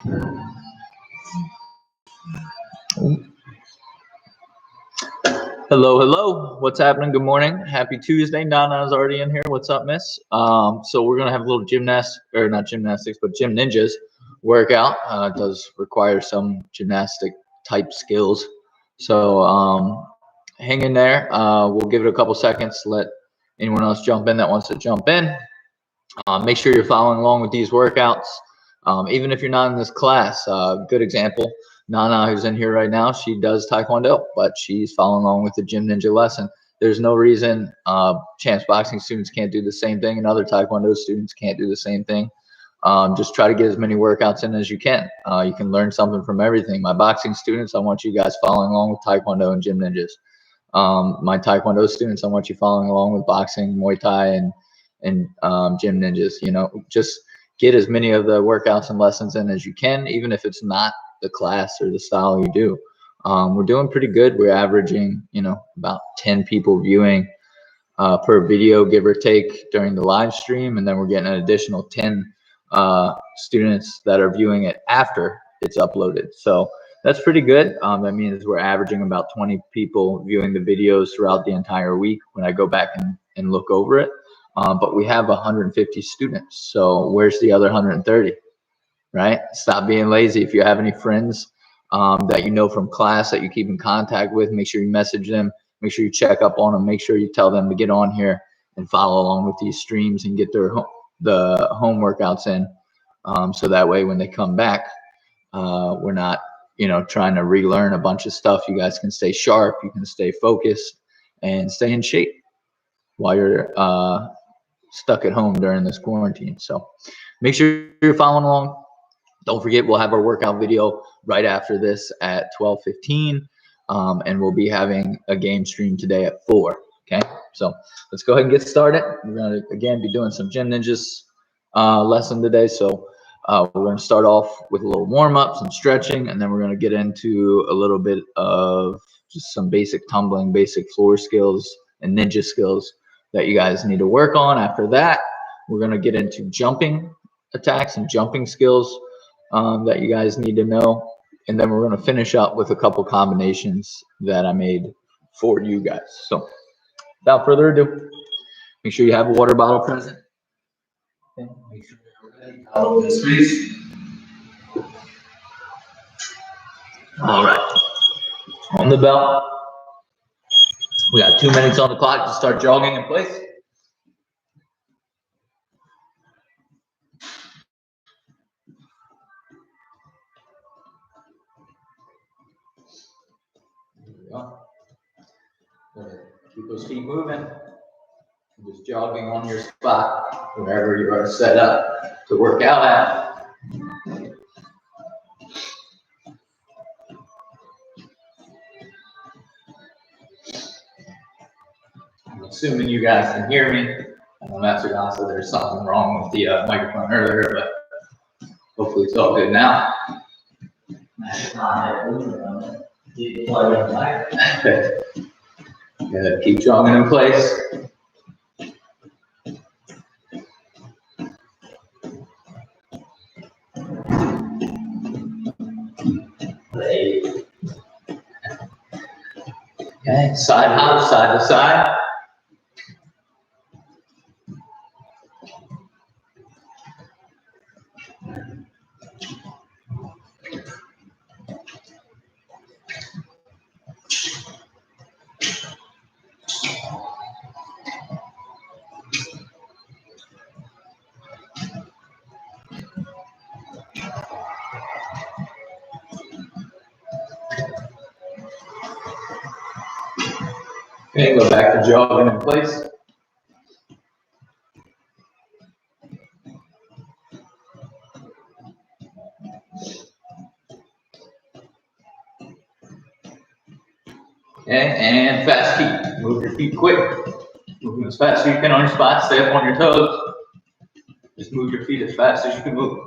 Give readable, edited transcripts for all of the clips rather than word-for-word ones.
Hello, hello. What's happening? Good morning. Happy Tuesday. Nana's already in here. What's up, miss? So we're gonna have a little gymnastics, or not gymnastics, but gym ninjas workout. It does require some gymnastic type skills. So hang in there. We'll give it a couple seconds to let anyone else jump in that wants to jump in. Make sure you're following along with these workouts. Even if you're not in this class, good example, Nana, who's in here right now, she does Taekwondo, but she's following along with the Gym Ninja lesson. There's no reason Champs Boxing students can't do the same thing and other Taekwondo students can't do the same thing. Just try to get as many workouts in as you can. You can learn something from everything. My boxing students, I want you guys following along with Taekwondo and Gym Ninjas. My Taekwondo students, I want you following along with boxing, Muay Thai, and Gym Ninjas. You know, just get as many of the workouts and lessons in as you can, even if it's not the class or the style you do. We're doing pretty good. We're averaging, about 10 people viewing per video, give or take, during the live stream, and then we're getting an additional 10 students that are viewing it after it's uploaded. So that's pretty good. That means we're averaging about 20 people viewing the videos throughout the entire week when I go back and look over it. But we have 150 students. So where's the other 130, right? Stop being lazy. If you have any friends that you know from class that you keep in contact with, make sure you message them. Make sure you check up on them. Make sure you tell them to get on here and follow along with these streams and get the home workouts in. So that way when they come back, we're not, trying to relearn a bunch of stuff. You guys can stay sharp. You can stay focused and stay in shape while you're stuck at home during this quarantine. So make sure you're following along. Don't forget, we'll have our workout video right after this at 12:15, and we'll be having a game stream today at 4. Okay, so let's go ahead and get started. We're going to again be doing some Gym Ninjas lesson today. So we're going to start off with a little warm up, some stretching, and then we're going to get into a little bit of just some basic tumbling, basic floor skills, and ninja skills that you guys need to work on. After that, we're going to get into jumping attacks and jumping skills that you guys need to know. And then we're going to finish up with a couple combinations that I made for you guys. So without further ado, make sure you have a water bottle present. Okay. Make sure you're ready. Open space. All right. On the bell. We got 2 minutes on the clock to start jogging in place. There we go. Keep those feet moving. Just jogging on your spot, wherever you are set up to work out at. I'm assuming you guys can hear me. Master Don said there's something wrong with the microphone earlier, but hopefully it's all good now. Keep jogging in place. Okay, side hop, side to side. Okay, go back to jogging in place. Okay, and fast feet. Move your feet quick. Move as fast as you can on your spot. Stay up on your toes. Just move your feet as fast as you can move.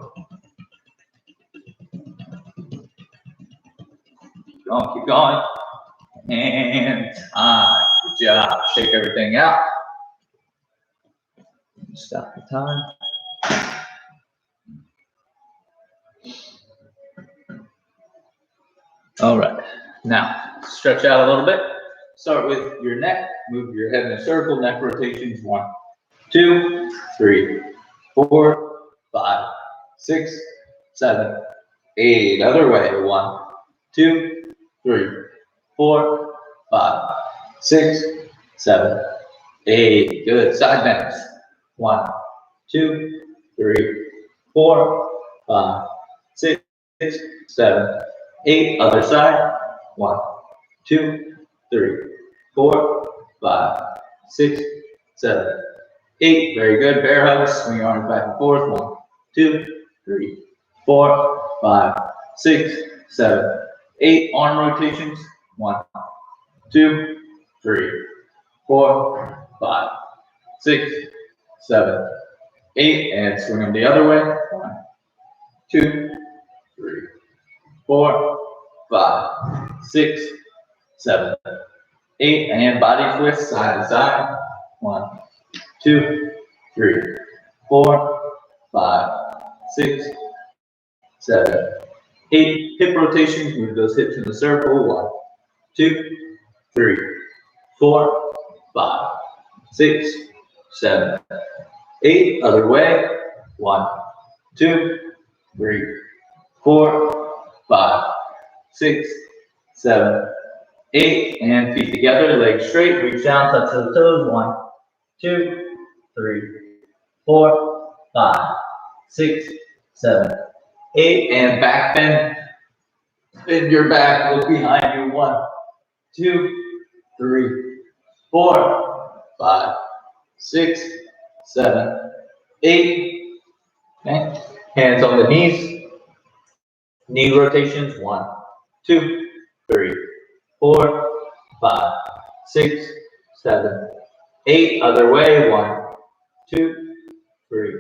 Keep going. And time. Good job. Shake everything out. Stop the time. All right. Now, stretch out a little bit. Start with your neck. Move your head in a circle. Neck rotations. 1, 2, 3, 4, 5, 6, 7, 8. Other way. 1, 2, 3, 4, 5, 6, 7, 8. Good. Side bends. 1, 2, 3, 4, 5, 6, 7, 8. Other side. 1, 2, 3, 4, 5, 6, 7, 8. Very good. Bear hugs. Swing your arms back and forth. 1, 2, 3, 4, 5, 6, 7, 8. Arm rotations. 1, 2, 3, 4, 5, 6, 7, 8. And swing them the other way. 1, 2, 3, 4, 5, 6, 7, 8. And body twist side to side. 1, 2, 3, 4, 5, 6, 7, 8. Hip rotations. Move those hips in a circle. 1, 2, 3, 4, 5, 6, 7, 8. Other way. 1, 2, 3, 4, 5, 6, 7, 8. And feet together, legs straight. Reach down, touch the toes. 1, 2, 3, 4, 5, 6, 7, 8. And back bend. Bend your back. Look behind you. 1, 2, 3, 4, 5, 6, 7, 8. Okay. Hands on the knees. Knee rotations. 1, 2, 3, 4, 5, 6, 7, 8. Other way. 1, 2, 3,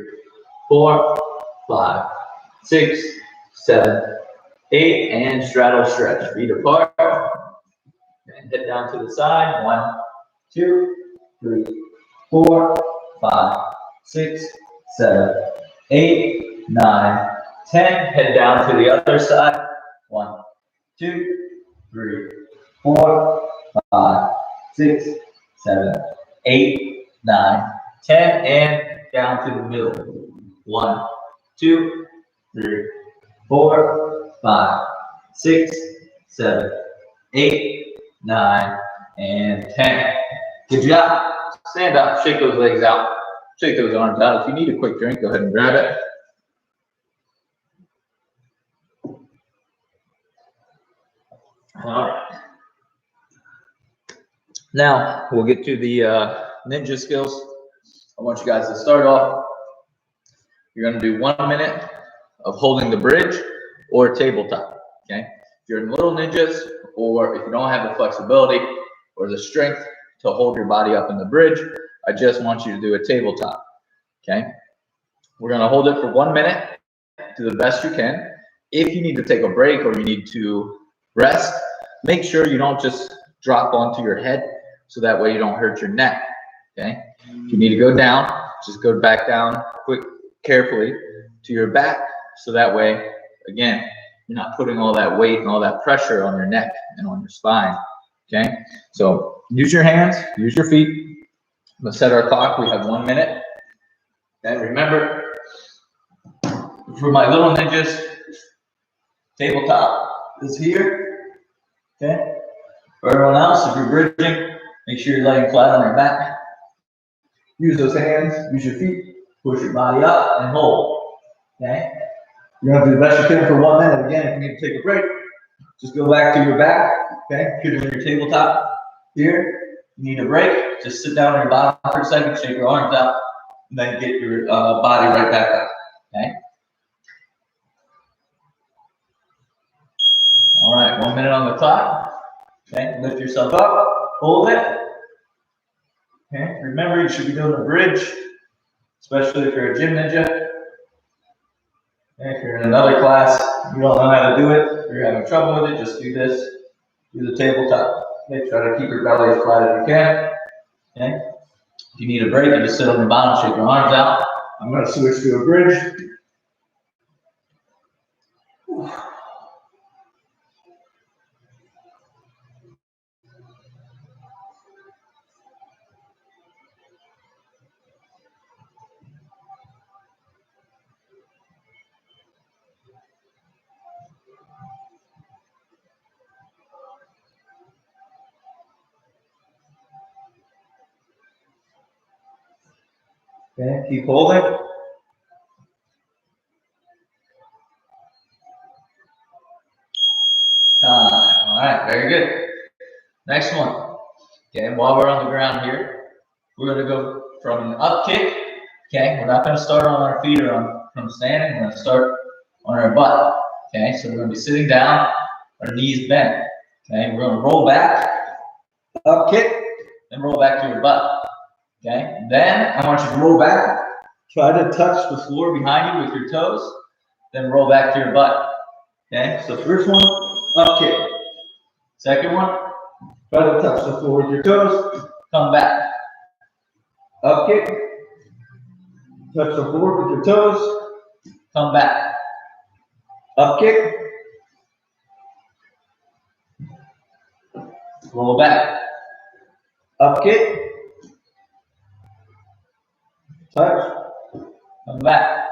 4, 5, 6, 7, 8. And straddle stretch. Feet apart. And head down to the side. 1, 2, 3, 4, 5, 6, 7, 8, 9, 10. Head down to the other side. 1, 2, 3, 4, 5, 6, 7, 8, 9, 10. And down to the middle. 1, 2, 3, 4, 5, 6, 7, 8, 9, and 10. Good job. Stand up, shake those legs out, shake those arms out. If you need a quick drink, go ahead and grab it. All right. Now we'll get to the ninja skills. I want you guys to start off. You're going to do 1 minute of holding the bridge or tabletop. Okay. If you're in little ninjas, or if you don't have the flexibility or the strength to hold your body up in the bridge, I just want you to do a tabletop. Okay. We're going to hold it for 1 minute. Do the best you can. If you need to take a break or you need to rest, make sure you don't just drop onto your head so that way you don't hurt your neck. Okay. If you need to go down, just go back down carefully to your back so that way, again, you're not putting all that weight and all that pressure on your neck and on your spine. Okay. So use your hands, use your feet. Let's set our clock. We have 1 minute. Okay. Remember, for my little ninjas, tabletop is here. Okay. For everyone else, if you're bridging, make sure you're laying flat on your back. Use those hands, use your feet, push your body up and hold. Okay. You're going to do the best you can for 1 minute. Again, if you need to take a break, just go back to your back. Okay. You're doing your tabletop here. You need a break, just sit down on your bottom for a second, shake your arms out, and then get your body right back up. Okay. All right, 1 minute on the clock. Okay, lift yourself up, hold it. Okay, remember you should be doing a bridge, especially if you're a gym ninja. Okay, if you're in another class, you don't know how to do it, or you're having trouble with it, just do this. Do the tabletop. Okay, try to keep your belly as flat as you can. Okay, if you need a break, you just sit on your bottom, shake your arms out. I'm going to switch to a bridge. Okay, keep holding. Time. All right, very good. Next one. Okay, while we're on the ground here, we're going to go from an up kick. Okay, we're not going to start on our feet or from standing. We're going to start on our butt. Okay, so we're going to be sitting down, our knees bent. Okay, we're going to roll back, up kick, then roll back to your butt. Okay, then I want you to roll back, try to touch the floor behind you with your toes, then roll back to your butt. Okay, so first one, up kick. Second one, try to touch the floor with your toes, come back. Up kick, touch the floor with your toes, come back. Up kick, roll back. Up kick, touch, come back.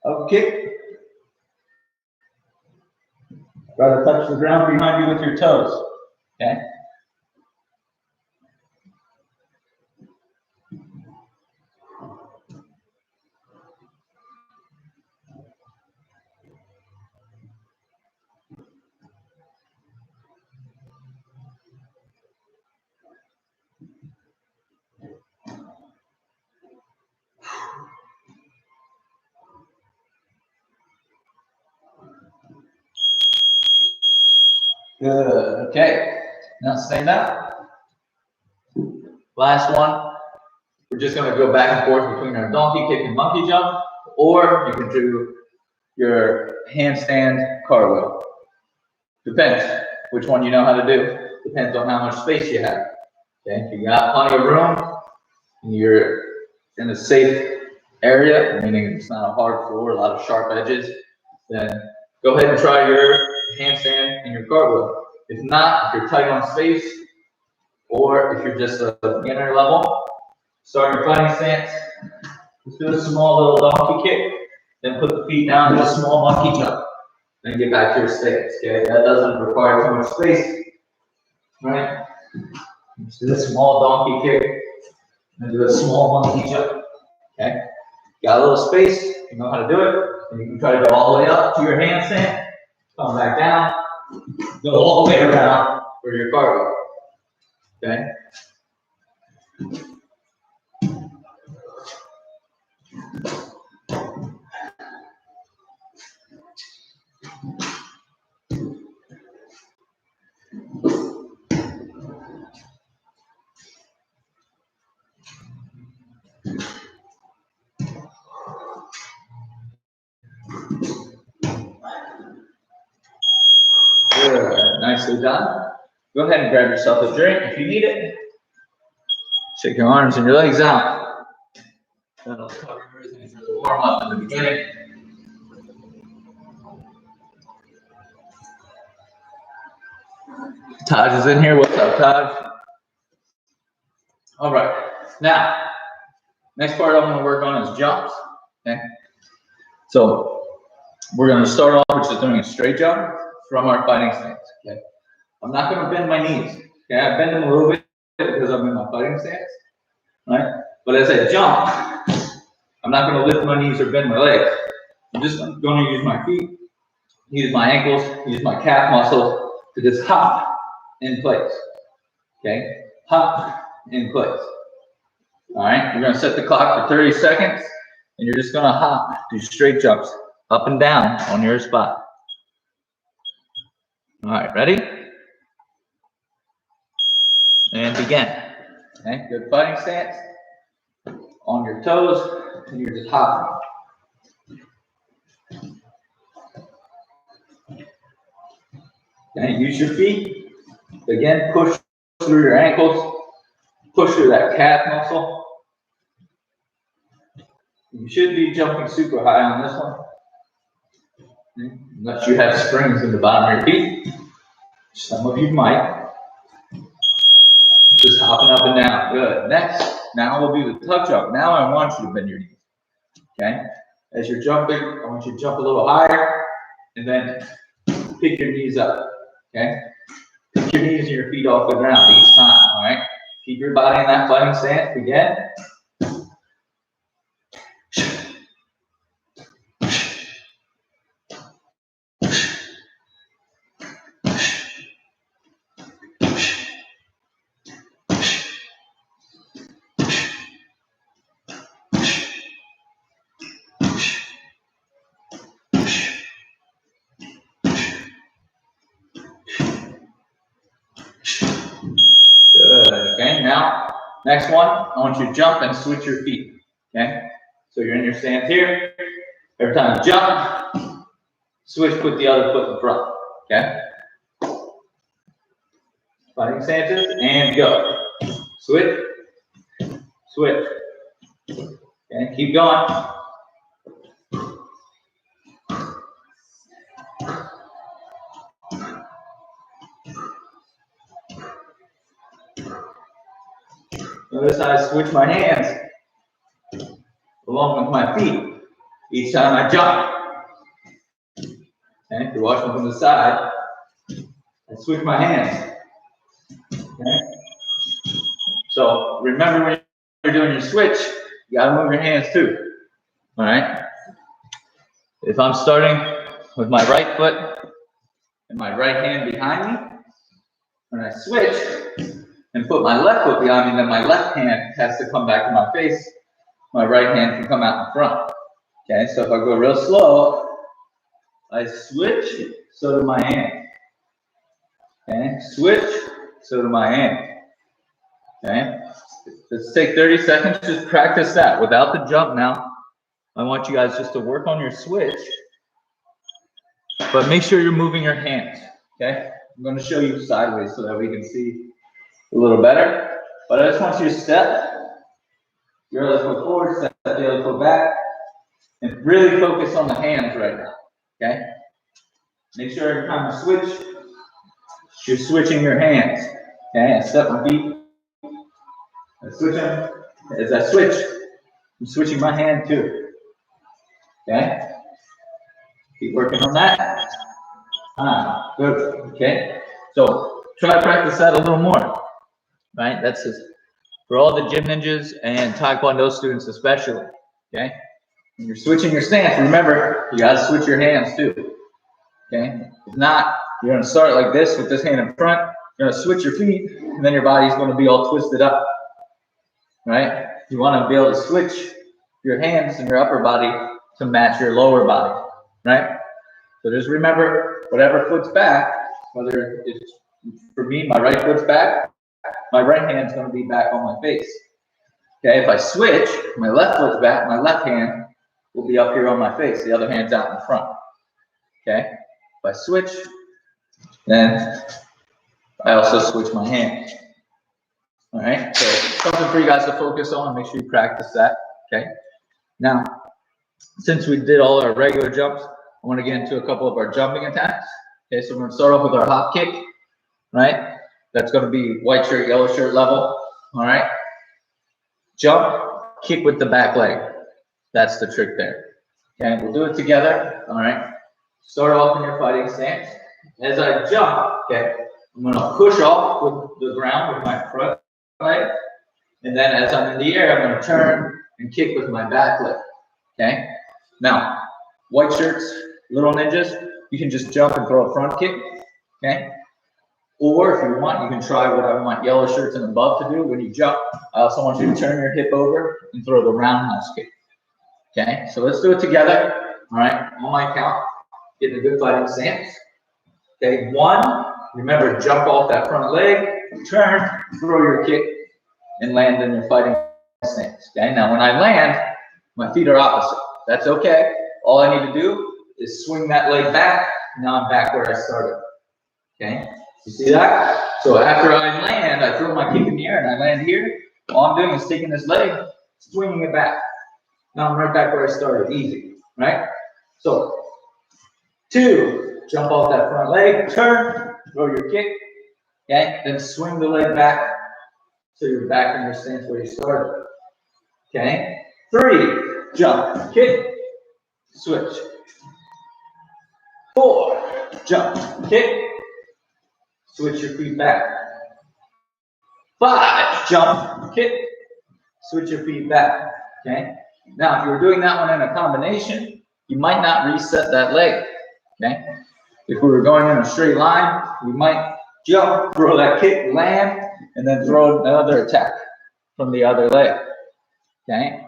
Up kick, try to touch the ground behind you with your toes. Okay? Good. Okay. Now stand up. Last one. We're just going to go back and forth between our donkey kick and monkey jump, or you can do your handstand cartwheel. Depends which one you know how to do. Depends on how much space you have. Okay. If you got plenty of room and you're in a safe area, meaning it's not a hard floor, a lot of sharp edges, then go ahead and try your handstand and your cartwheel. If not, if you're tight on space, or if you're just a beginner level, start your fighting stance. Just do a small little donkey kick, then put the feet down, do a small monkey jump, then get back to your stance. Okay, that doesn't require too much space, right? Just do a small donkey kick, and do a small monkey jump. Okay, got a little space, you know how to do it, and you can try to go all the way up to your handstand, come back down, go all the way around for your cartwheel. Okay. Good. Nicely done. Go ahead and grab yourself a drink if you need it. Shake your arms and your legs out. That'll cover everything for the warm up in the beginning. Taj is in here. What's up, Taj? All right. Now, next part I'm going to work on is jumps. Okay. So we're going to start off with just doing a straight jump from our fighting stance. Okay. I'm not going to bend my knees. Okay. I bend them a little bit because I'm in my fighting stance. Right. But as I jump, I'm not going to lift my knees or bend my legs. I'm just going to use my feet, use my ankles, use my calf muscles to just hop in place. Okay, hop in place. All right, you're going to set the clock for 30 seconds, and you're just going to hop, do straight jumps up and down on your spot. All right, ready? And begin. Okay, good fighting stance. On your toes, and you're just hopping. Okay, use your feet. Again, push through your ankles, push through that calf muscle. You should be jumping super high on this one, unless you have springs in the bottom of your feet. Some of you might. Just hopping up and down. Good. Next, now we'll do the tuck jump. Now I want you to bend your knees. Okay? As you're jumping, I want you to jump a little higher and then pick your knees up. Okay? Pick your knees and your feet off the ground each time. All right? Keep your body in that fighting stance. Again. now, next one, I want you to jump and switch your feet. Okay? So you're in your stance here. Every time you jump, switch, put the other foot in front. Okay? Fighting stances, and go. Switch, switch. Okay, keep going. Notice how I switch my hands along with my feet each time I jump. Okay, if you're watching from the side, I switch my hands. Okay? So remember when you're doing your switch, you gotta move your hands too. All right? If I'm starting with my right foot and my right hand behind me, when I switch and put my left foot behind me, then my left hand has to come back to my face. My right hand can come out in front. Okay, so if I go real slow, I switch, so do my hand. Okay, switch, so do my hand. Okay, let's take 30 seconds, just practice that without the jump now. I want you guys just to work on your switch, but make sure you're moving your hands. Okay, I'm going to show you sideways so that we can see a little better. But I just want you to step your other foot forward, step the other foot back, and really focus on the hands right now. Okay, make sure every time you switch, you're switching your hands. Okay, I step my feet, I switch them. As I switch, I'm switching my hand too. Okay, keep working on that. Good. Okay, so try to practice that a little more. Right, that's just for all the gym ninjas and Taekwondo students especially. Okay, when you're switching your stance, remember you gotta switch your hands too. Okay, if not, you're gonna start like this with this hand in front. You're gonna switch your feet, and then your body's gonna be all twisted up. Right? You want to be able to switch your hands and your upper body to match your lower body. Right? So just remember, whatever foot's back, whether it's for me, my right foot's back, my right hand's going to be back on my face. Okay, if I switch, my left foot's back, my left hand will be up here on my face, the other hand's out in front. Okay, if I switch, then I also switch my hand. All right, so something for you guys to focus on. Make sure you practice that. Okay, now since we did all our regular jumps, I want to get into a couple of our jumping attacks. Okay, so we're going to start off with our hop kick. Right, that's going to be white shirt, yellow shirt level. All right, jump, kick with the back leg. That's the trick there. Okay, we'll do it together. All right, start off in your fighting stance. As I jump, okay, I'm going to push off with the ground with my front leg, and then as I'm in the air, I'm going to turn and kick with my back leg. Okay, now white shirts, little ninjas, you can just jump and throw a front kick. Okay, or if you want, you can try what I want yellow shirts and above to do when you jump. I also want you to turn your hip over and throw the roundhouse kick. Okay, so let's do it together. All right, on my count, get in a good fighting stance. Okay, 1, remember, jump off that front leg, turn, throw your kick, and land in your fighting stance. Okay, now when I land, my feet are opposite. That's okay. All I need to do is swing that leg back. Now I'm back where I started. Okay, you see that? So after I land, I throw my kick in the air and I land here. All I'm doing is taking this leg, swinging it back. Now I'm right back where I started. Easy, right? So 2, jump off that front leg, turn, throw your kick, okay? Then swing the leg back so you're back in your stance where you started. Okay? 3, jump, kick, switch. 4, jump, kick, switch your feet back. 5, jump, kick, switch your feet back. Okay? Now, if you're doing that one in a combination, you might not reset that leg. Okay? If we were going in a straight line, we might jump, throw that kick, land, and then throw another attack from the other leg. Okay?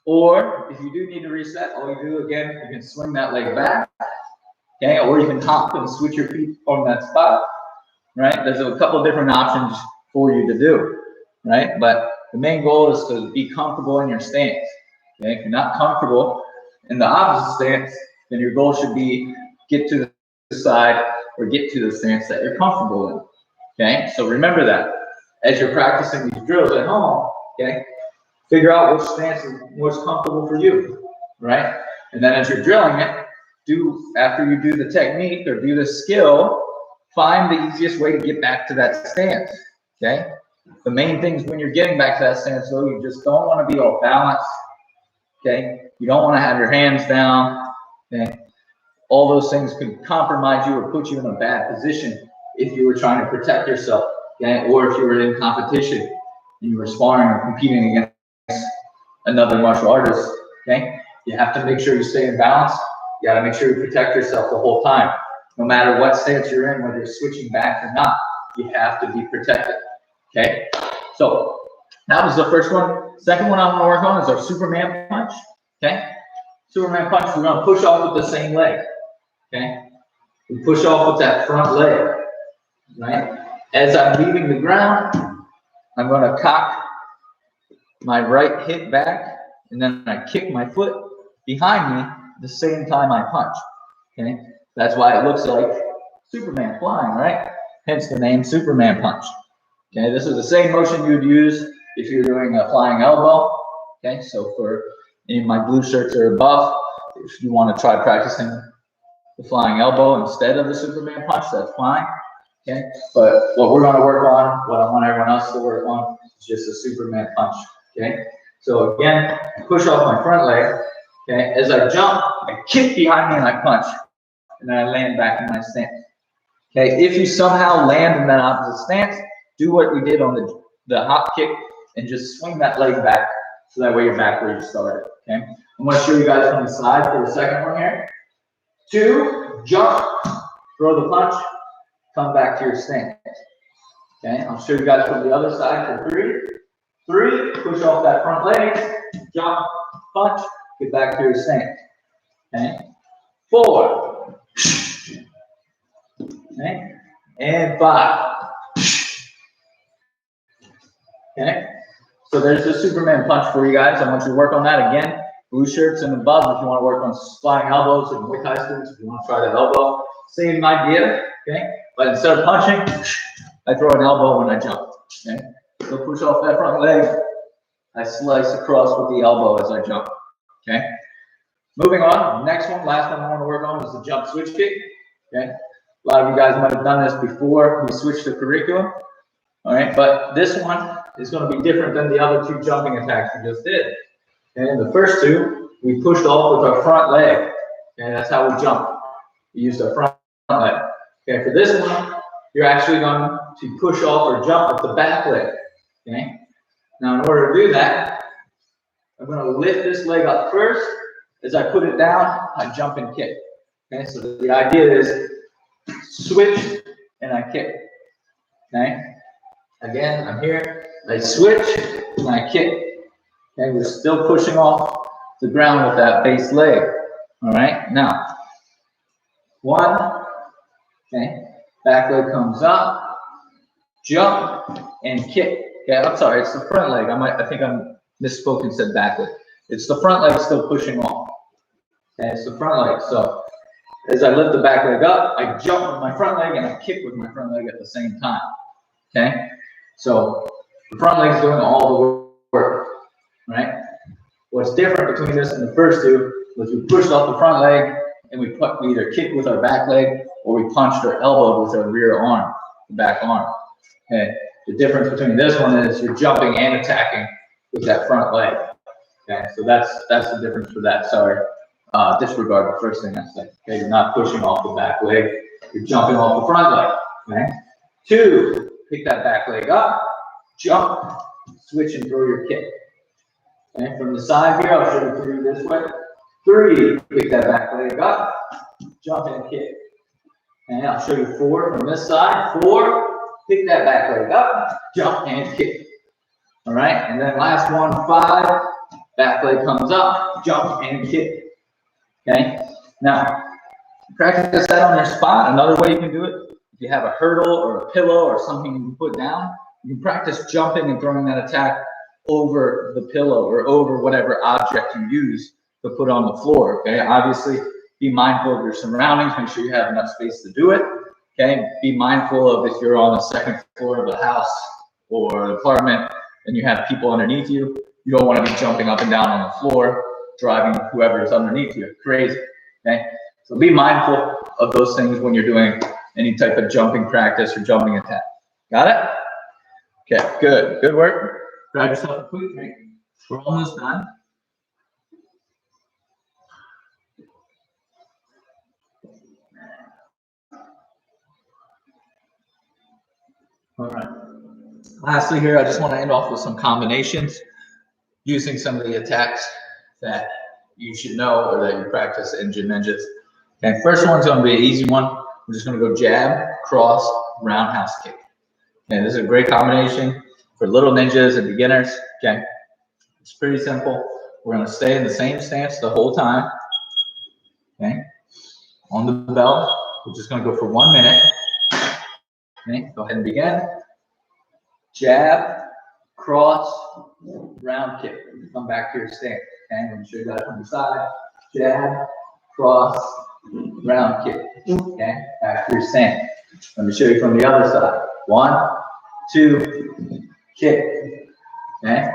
Or if you do need to reset, all you do again, you can swing that leg back. Okay? Or you can hop and switch your feet on that spot. Right? There's a couple of different options for you to do. right? But the main goal is to be comfortable in your stance. Okay, if you're not comfortable in the opposite stance, then your goal should be get to the side or get to the stance that you're comfortable in. Okay, so remember that as you're practicing these drills at home. Okay, figure out which stance is most comfortable for you, right? And then as you're drilling it, after you do the technique or do the skill, find the easiest way to get back to that stance. Okay, the main things when you're getting back to that stance, though, you just don't want to be all balanced. Okay, you don't want to have your hands down. Okay, all those things could compromise you or put you in a bad position if you were trying to protect yourself. Okay, or if you were in competition and you were sparring or competing against another martial artist. Okay, you have to make sure you stay in balance. You got to make sure you protect yourself the whole time, no matter what stance you're in, whether you're switching back or not. You have to be protected. Okay, so that was the first one. Second one I want to work on is our Superman punch. Okay, Superman punch. We're going to push off with the same leg. Okay, we push off with that front leg. Right, as I'm leaving the ground, I'm going to cock my right hip back, and then I kick my foot behind me the same time I punch. Okay, that's why it looks like Superman flying, right? Hence the name Superman punch. Okay, this is the same motion you would use if you're doing a flying elbow. Okay, so for any of my blue shirts or above, if you want to try practicing the flying elbow instead of the Superman punch, that's fine. Okay, but what we're going to work on, what I want everyone else to work on, is just a Superman punch. Okay, so again, push off my front leg. Okay, as I jump, I kick behind me and I punch, and then I land back in my stance. Okay, if you somehow land in that opposite stance, do what we did on the hop kick and just swing that leg back so that way you're back where you started. Okay, I'm going to show you guys from the side for the second one here. 2, jump, throw the punch, come back to your stance. Okay, I'll show you guys from the other side for 3. 3, push off that front leg, jump, punch, get back to your stance. Okay, 4. Okay, and 5. Okay, so there's the Superman punch for you guys. I want you to work on that again. Blue shirts and above, if you want to work on flying elbows, and Muay Thai students, if you want to try the elbow, same idea. Okay, but instead of punching, I throw an elbow when I jump. Okay, so push off that front leg. I slice across with the elbow as I jump. Okay, moving on. Next one, last one I want to work on is the jump switch kick. Okay, a lot of you guys might have done this before we switched the curriculum. All right, but this one is going to be different than the other 2 jumping attacks we just did. And the first 2, we pushed off with our front leg. Okay, that's how we jump. We used our front leg. Okay, for this one, you're actually going to push off or jump with the back leg. Okay, now in order to do that, I'm going to lift this leg up first. As I put it down, I jump and kick. Okay, so the idea is switch and I kick. Okay, again, I'm here, I switch and I kick. Okay, we're still pushing off the ground with that base leg. All right, now 1, okay, back leg comes up, jump and kick. Okay, I'm sorry, it's the front leg. I think I'm misspoke and said back leg. It's the front leg still pushing off. Okay, it's the front leg. So as I lift the back leg up, I jump with my front leg and I kick with my front leg at the same time. Okay, so the front leg's doing all the work, right? What's different between this and the first 2 was we pushed off the front leg and we either kicked with our back leg or we punched or elbowed with our rear arm, the back arm. Okay, the difference between this one is you're jumping and attacking with that front leg. Okay, so that's the difference for that. Sorry, disregard the first thing I said. Okay, you're not pushing off the back leg, you're jumping off the front leg. Okay, 2, pick that back leg up, jump, switch and throw your kick. Okay, from the side here, I'll show you 3 this way. 3, pick that back leg up, jump and kick. And I'll show you 4 from this side. 4, pick that back leg up, jump and kick. All right, and then last one, 5, back leg comes up, jump and kick. Okay, now practice that on your spot. Another way you can do it, if you have a hurdle or a pillow or something you can put down, You can practice jumping and throwing that attack over the pillow or over whatever object you use to put on the floor. Okay, obviously be mindful of your surroundings. Make sure you have enough space to do it. Okay, be mindful of if you're on the second floor of a house or an apartment and you have people underneath you. You don't want to be jumping up and down on the floor, driving whoever is underneath you crazy. Okay, so be mindful of those things when you're doing any type of jumping practice or jumping attack. Got it? Okay, good. Good work. Grab yourself a quick drink. We're almost done. All right. Lastly here, I just want to end off with some combinations using some of the attacks that you should know or that you practice in Gym Ninjas. Okay, first one's going to be an easy one. We're just going to go jab, cross, roundhouse kick. Okay, this is a great combination for little ninjas and beginners. Okay, it's pretty simple. We're going to stay in the same stance the whole time. Okay, on the bell, we're just going to go for 1 minute. Okay, go ahead and begin. Jab, cross, round kick. Come back to your stance. Okay, I'm show you that from the side. Jab, cross, round kick. Okay, back to your stance. Let me show you from the other side. 1, 2, kick. Okay,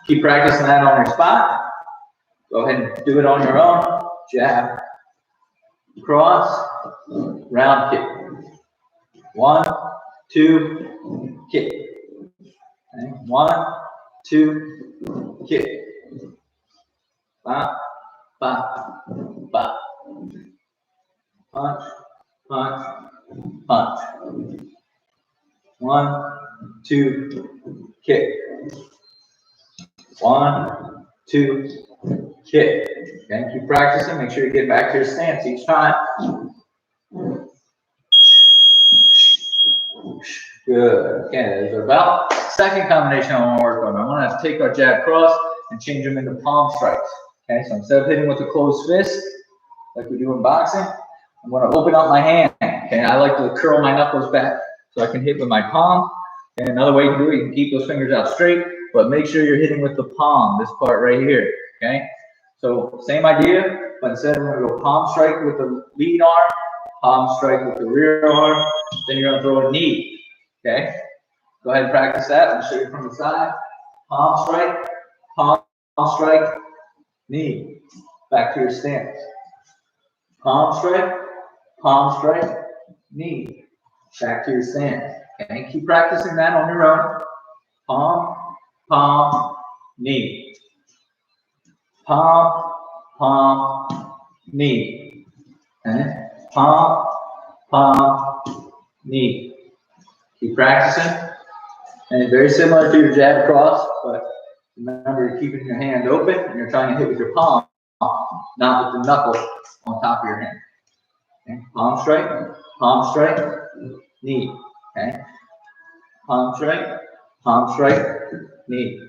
keep practicing that on your spot. Go ahead and do it on your own. Jab, cross, round kick. 1, 2, kick. Okay. 1, 2, kick. Ba, ba, ba. Punch, punch, punch. 1, 2, kick. 1, 2, kick. Okay, keep practicing. Make sure you get back to your stance each time. Good. Okay, there's our belt. Second combination I want to work on. I want to take our jab cross and change them into palm strikes. Okay, so instead of hitting with a closed fist, like we do in boxing, I'm going to open up my hand. Okay, I like to curl my knuckles back so I can hit with my palm. And another way to do it, you can keep those fingers out straight, but make sure you're hitting with the palm, this part right here. Okay, so same idea, but instead we're going to go palm strike with the lead arm, palm strike with the rear arm, then you're going to throw a knee. Okay, go ahead and practice that. I'll show you from the side. Palm strike, knee. Back to your stance. Palm strike, knee. Back to your stance. Okay, keep practicing that on your own. Palm, palm, knee. Palm, palm, knee. Okay, palm, palm, knee. Keep practicing. And very similar to your jab cross, but remember you're keeping your hand open and you're trying to hit with your palm, not with the knuckle on top of your hand. Okay. Palm strike, knee. Okay. Palm strike, knee.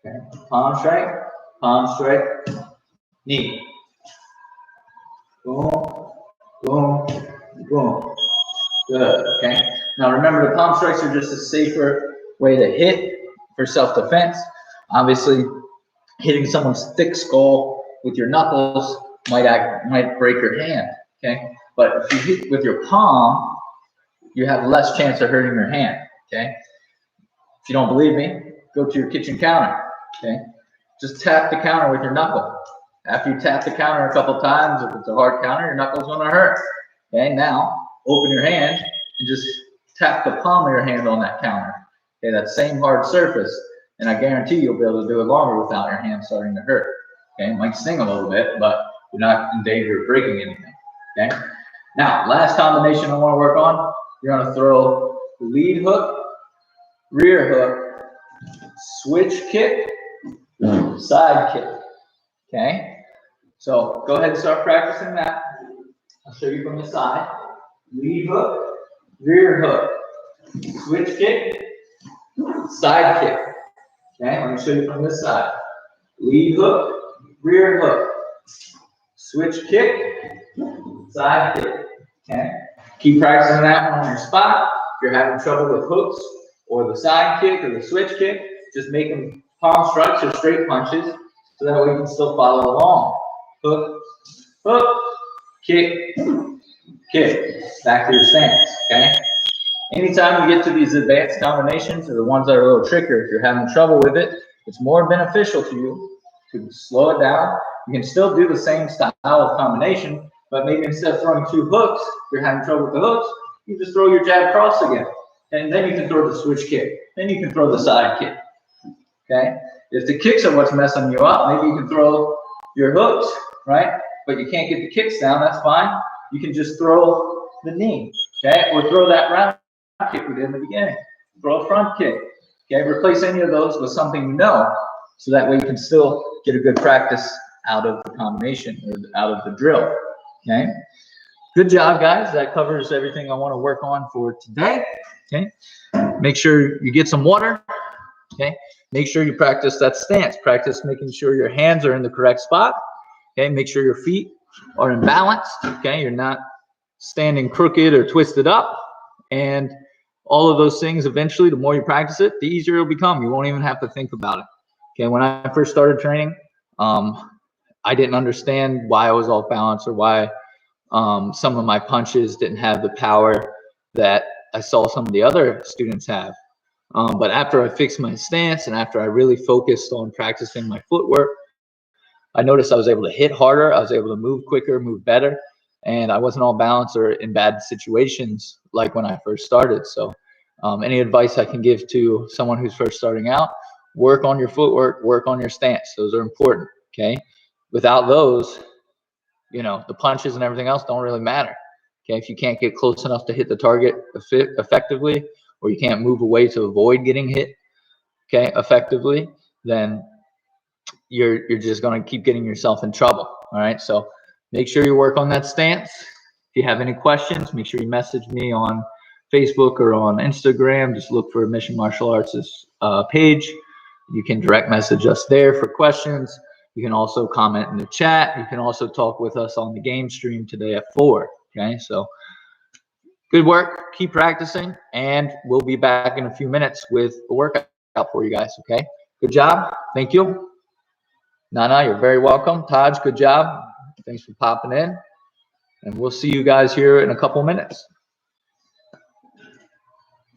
Okay. Palm strike, knee. Boom, boom, boom. Good. Okay. Now remember, the palm strikes are just a safer way to hit for self-defense. Obviously, hitting someone's thick skull with your knuckles might break your hand. Okay. But if you hit with your palm, you have less chance of hurting your hand. Okay. If you don't believe me, go to your kitchen counter. Okay. Just tap the counter with your knuckle. After you tap the counter a couple times, if it's a hard counter, your knuckle's going to hurt. Okay. Now open your hand and just tap the palm of your hand on that counter. Okay, that same hard surface, and I guarantee you'll be able to do it longer without your hand starting to hurt. Okay, it might sting a little bit, but you're not in danger of breaking anything. Okay, now last combination I want to work on. You're going to throw lead hook, rear hook, switch kick, side kick. Okay, so go ahead and start practicing that. I'll show you from the side. Lead hook, rear hook, switch kick, side kick. Okay, let me show you from this side. Lead hook, rear hook, switch kick, side kick. Okay, keep practicing that one on your spot. If you're having trouble with hooks or the side kick or the switch kick. Just make them palm strikes or straight punches so that way you can still follow along. Hook, hook, kick, kick. Back to your stance, okay? Anytime you get to these advanced combinations or the ones that are a little trickier, if you're having trouble with it, it's more beneficial to you to slow it down. You can still do the same style of combination, but maybe instead of throwing 2 hooks, if you're having trouble with the hooks, you just throw your jab cross again. And then you can throw the switch kick. Then you can throw the side kick. Okay? If the kicks are what's messing you up, maybe you can throw your hooks, right? But you can't get the kicks down, that's fine. You can just throw the knee, okay? Or throw that round kick we did in the beginning. Throw a front kick. Okay, replace any of those with something you know, so that way you can still get a good practice out of the combination or out of the drill. Okay, good job, guys. That covers everything I want to work on for today. Okay, make sure you get some water. Okay, make sure you practice that stance. Practice making sure your hands are in the correct spot. Okay, make sure your feet are in balance. Okay, you're not standing crooked or twisted up. And all of those things, eventually, the more you practice it, the easier it'll become. You won't even have to think about it. Okay, when I first started training, I didn't understand why I was off balance or why some of my punches didn't have the power that I saw some of the other students have. But after I fixed my stance and after I really focused on practicing my footwork, I noticed I was able to hit harder. I was able to move quicker, move better. And I wasn't all balanced or in bad situations like when I first started. So any advice I can give to someone who's first starting out, work on your footwork, work on your stance. Those are important, okay? Without those, you know, the punches and everything else don't really matter, okay? If you can't get close enough to hit the target effectively, or you can't move away to avoid getting hit, okay, effectively, then you're just going to keep getting yourself in trouble, all right? So make sure you work on that stance. If you have any questions, make sure you message me on Facebook or on Instagram. Just look for Mission Martial Arts' page. You can direct message us there for questions. You can also comment in the chat. You can also talk with us on the game stream today at 4. Okay, so good work. Keep practicing, and we'll be back in a few minutes with a workout for you guys. Okay, good job. Thank you. Nana, you're very welcome. Taj, good job. Thanks for popping in. And we'll see you guys here in a couple minutes.